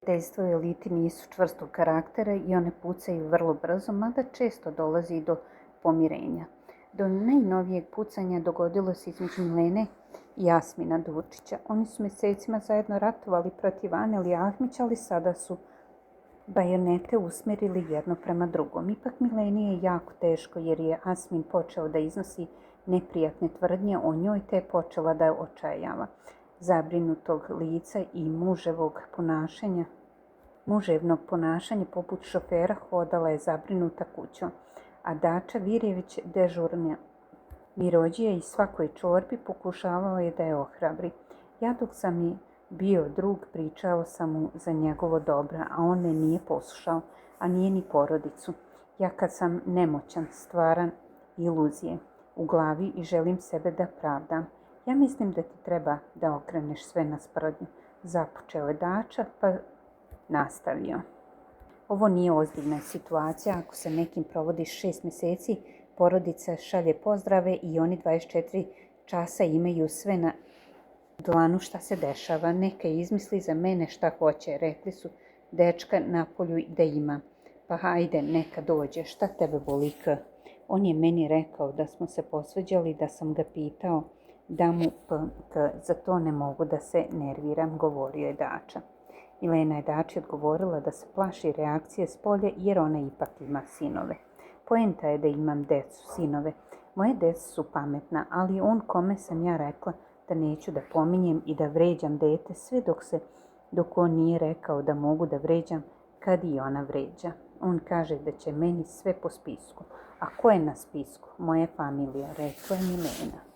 Prijateljstvo i eliti nisu čvrstog karaktera i one pucaju vrlo brzo, mada često dolazi do pomirenja. Do najnovijeg pucanja dogodilo se između Milene i Jasmina Durčića. Oni su mjesecima zajedno ratovali protiv Anelije Ahmić, ali sada su bajonete usmjerili jedno prema drugom. Ipak Mileni je jako teško jer je Asmin počeo da iznosi neprijatne tvrdnje o njoj te je počela da je očajava. Zabrinutog lica i muževnog ponašanja poput šofera hodala je zabrinuta kućom, a Dača Virjević, dežurna mirođija i svakoj čorbi, pokušavao je da je ohrabri. Ja dok sam mi bio drug, pričao sam mu za njegovo dobro, a on me nije poslušao, a nije ni porodicu. Ja kad sam nemoćan, stvaram iluzije u glavi i želim sebe da pravdam. Ja mislim da ti treba da okreneš sve na sprodnju. Započeo je Dača, pa nastavio. Ovo nije ozbiljna situacija. Ako se nekim provodi 6 mjeseci, porodica šalje pozdrave i oni 24 časa imaju sve na dlanu šta se dešava. Neka izmisli za mene šta hoće. Rekli su dečka napolju da ima. Pa hajde, neka dođe. Šta tebe boli k? On je meni rekao da smo se posvađali, da sam ga pitao da mu za to ne mogu da se nerviram, govorio je Dača. Milena je Dači odgovorila da se plaši reakcije s polja jer ona ipak ima sinove. Poenta je da imam decu, sinove. Moje deca su pametna, ali on kome sam ja rekla da neću da pominjem i da vređam dete sve dok on nije rekao da mogu da vređam kad i ona vređa. On kaže da će meni sve po spisku. A ko je na spisku? Moja familija, rekla je Milena.